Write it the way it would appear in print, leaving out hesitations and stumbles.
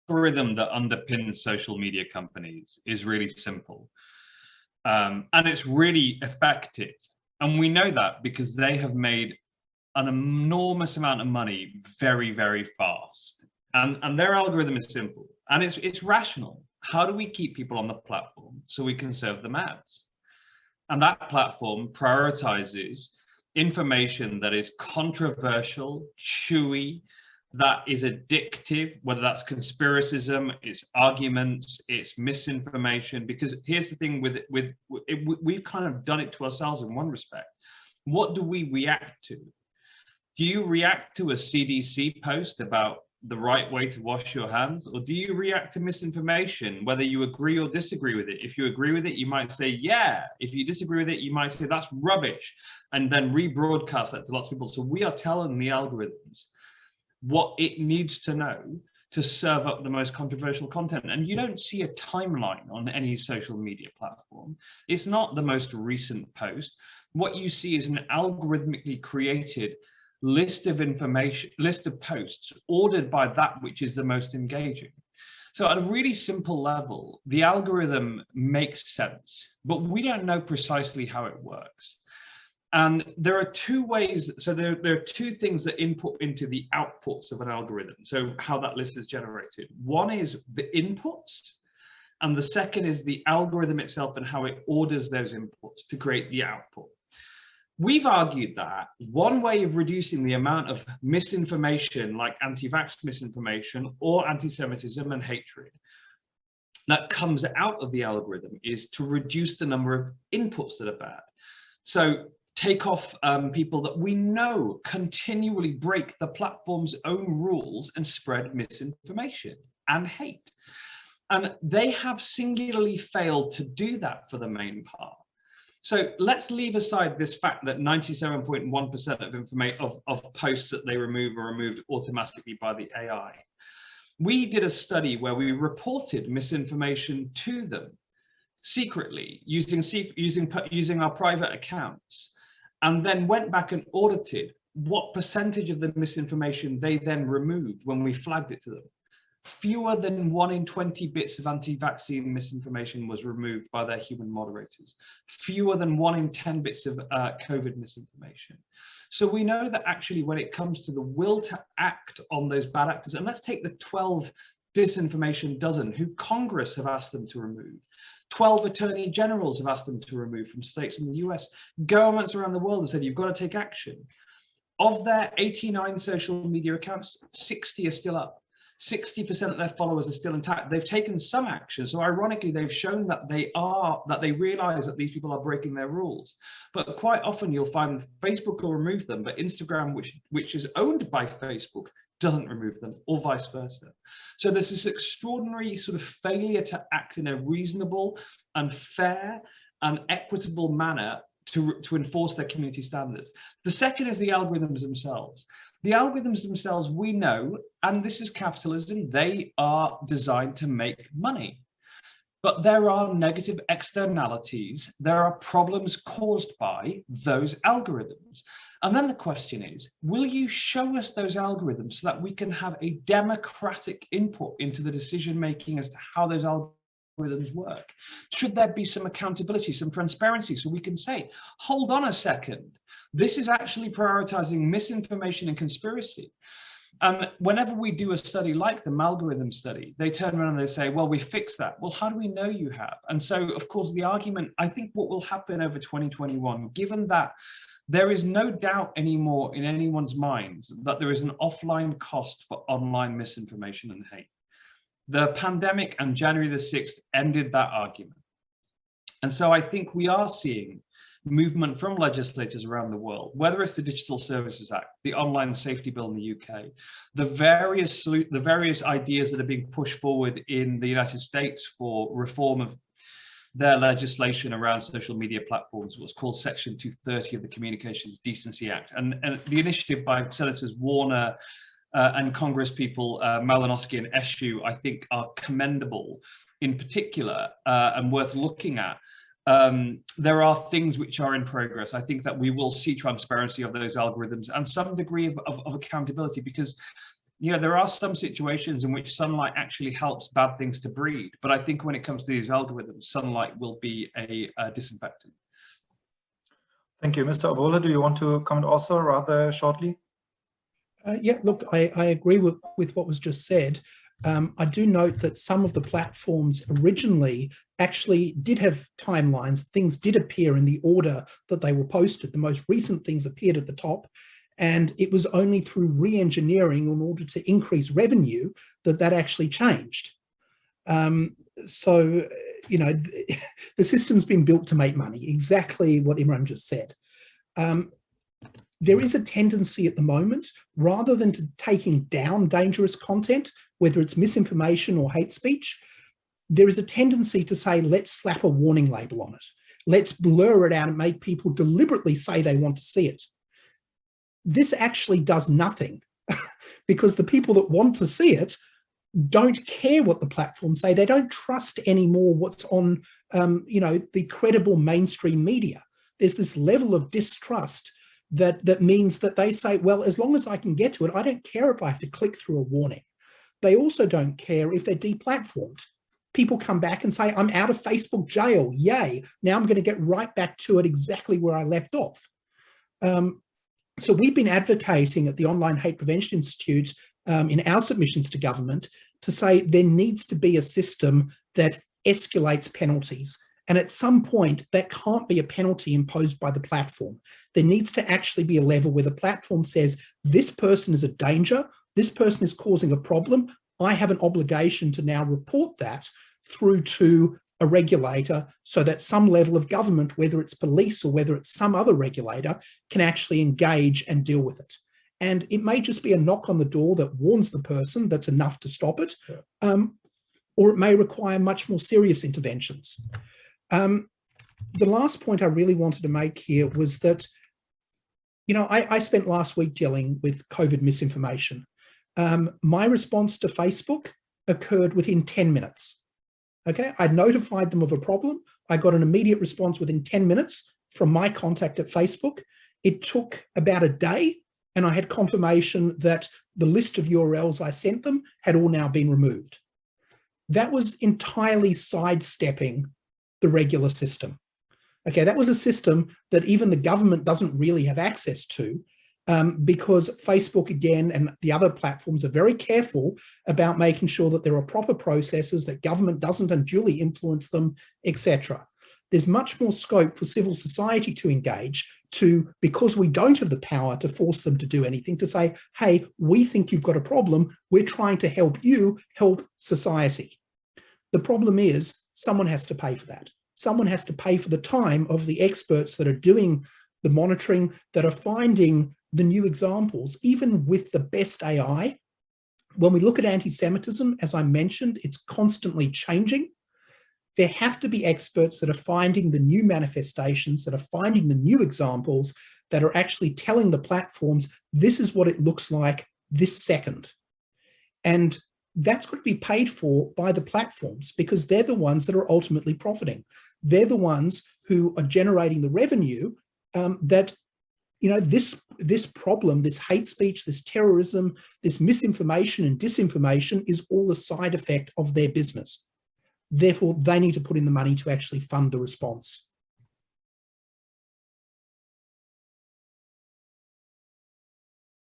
algorithm that underpins social media companies is really simple, and it's really effective. And we know that because they have made an enormous amount of money very, very fast. And their algorithm is simple and it's rational. How do we keep people on the platform so we can serve them ads? And that platform prioritizes information that is controversial, chewy, that is addictive, whether that's conspiracism, it's arguments, it's misinformation. Because here's the thing we've kind of done it to ourselves in one respect. What do we react to? Do you react to a CDC post about the right way to wash your hands, or do you react to misinformation, whether you agree or disagree with it? If you agree with it, you might say, yeah. If you disagree with it, you might say, that's rubbish, and then rebroadcast that to lots of people. So we are telling the algorithms what it needs to know to serve up the most controversial content. And you don't see a timeline on any social media platform. It's not the most recent post. What you see is an algorithmically created list of information, list of posts ordered by that which is the most engaging. So at a really simple level, the algorithm makes sense, but we don't know precisely how it works. And there are two ways, so there are two things that input into the outputs of an algorithm. So how that list is generated. One is the inputs, and the second is the algorithm itself and how it orders those inputs to create the output. We've argued that one way of reducing the amount of misinformation, like anti-Vaxx misinformation or anti-Semitism and hatred, that comes out of the algorithm is to reduce the number of inputs that are bad. So take off people that we know continually break the platform's own rules and spread misinformation and hate. And they have singularly failed to do that for the main part. So let's leave aside this fact that 97.1% of posts that they remove are removed automatically by the AI. We did a study where we reported misinformation to them secretly using our private accounts, and then went back and audited what percentage of the misinformation they then removed when we flagged it to them. Fewer than 1 in 20 bits of anti-vaccine misinformation was removed by their human moderators. Fewer than 1 in 10 bits of COVID misinformation. So we know that actually when it comes to the will to act on those bad actors, and let's take the 12 disinformation dozen who Congress have asked them to remove, 12 attorney generals have asked them to remove from states in the US, governments around the world have said, you've got to take action. Of their 89 social media accounts, 60 are still up. 60% of their followers are still intact. They've taken some action. So ironically, they've shown that they realize that these people are breaking their rules. But quite often you'll find Facebook will remove them, but Instagram, which is owned by Facebook, doesn't remove them, or vice versa. So there's this extraordinary sort of failure to act in a reasonable and fair and equitable manner to enforce their community standards. The second is the algorithms themselves. The algorithms themselves, we know, and this is capitalism, they are designed to make money. But there are negative externalities. There are problems caused by those algorithms. And then the question is, will you show us those algorithms so that we can have a democratic input into the decision-making as to how those algorithms work? Should there be some accountability, some transparency, so we can say, hold on a second, this is actually prioritizing misinformation and conspiracy. And whenever we do a study like the algorithm study, they turn around and they say, well, we fixed that. Well, how do we know you have? And so, of course, the argument, I think what will happen over 2021, given that there is no doubt anymore in anyone's minds that there is an offline cost for online misinformation and hate. The pandemic and January the 6th ended that argument. And so I think we are seeing movement from legislators around the world, whether it's the Digital Services Act, the Online Safety Bill in the UK, the various ideas that are being pushed forward in the United States for reform of their legislation around social media platforms, what's called Section 230 of the Communications Decency Act. And the initiative by Senators Warner and Congress people Malinowski and Eshoo, I think, are commendable in particular and worth looking at. There are things which are in progress. I think that we will see transparency of those algorithms and some degree of accountability, because Yeah, there are some situations in which sunlight actually helps bad things to breed. But I think when it comes to these algorithms, sunlight will be a disinfectant. Thank you. Mr. Oboler, do you want to comment also rather shortly? Yeah, look, I agree with what was just said. I do note that some of the platforms originally actually did have timelines. Things did appear in the order that they were posted. The most recent things appeared at the top, and it was only through re-engineering in order to increase revenue that actually changed. So, you know, the system's been built to make money, exactly what Imran just said. There is a tendency at the moment, rather than to taking down dangerous content, whether it's misinformation or hate speech, there is a tendency to say, let's slap a warning label on it. Let's blur it out and make people deliberately say they want to see it. This actually does nothing because the people that want to see it don't care what the platforms say. They don't trust anymore what's on, you know, the credible mainstream media. There's this level of distrust that means that they say, well, as long as I can get to it, I don't care if I have to click through a warning. They also don't care if they're deplatformed. People come back and say, I'm out of Facebook jail, yay. Now I'm going to get right back to it exactly where I left off. So we've been advocating at the Online Hate Prevention Institute in our submissions to government to say there needs to be a system that escalates penalties. And at some point, that can't be a penalty imposed by the platform. There needs to actually be a level where the platform says, this person is a danger, this person is causing a problem, I have an obligation to now report that through to a regulator so that some level of government, whether it's police or whether it's some other regulator, can actually engage and deal with it. And it may just be a knock on the door that warns the person that's enough to stop it, or it may require much more serious interventions. The last point I really wanted to make here was that, you know, I spent last week dealing with COVID misinformation. My response to Facebook occurred within 10 minutes. Okay, I notified them of a problem. I got an immediate response within 10 minutes from my contact at Facebook. It took about a day, and I had confirmation that the list of URLs I sent them had all now been removed. That was entirely sidestepping the regular system. Okay, that was a system that even the government doesn't really have access to, because Facebook, again, and the other platforms are very careful about making sure that there are proper processes, that government doesn't unduly influence them, etc. There's much more scope for civil society to engage because we don't have the power to force them to do anything, to say, hey, we think you've got a problem, we're trying to help you help society. The problem is someone has to pay for that. Someone has to pay for the time of the experts that are doing the monitoring, that are finding the new examples. Even with the best AI, when we look at anti-Semitism, as I mentioned, it's constantly changing. There have to be experts that are finding the new manifestations, that are finding the new examples, that are actually telling the platforms, this is what it looks like this second. And that's got to be paid for by the platforms because they're the ones that are ultimately profiting. They're the ones who are generating the revenue that, you know, this problem, this hate speech, this terrorism, this misinformation and disinformation is all a side effect of their business. Therefore, they need to put in the money to actually fund the response.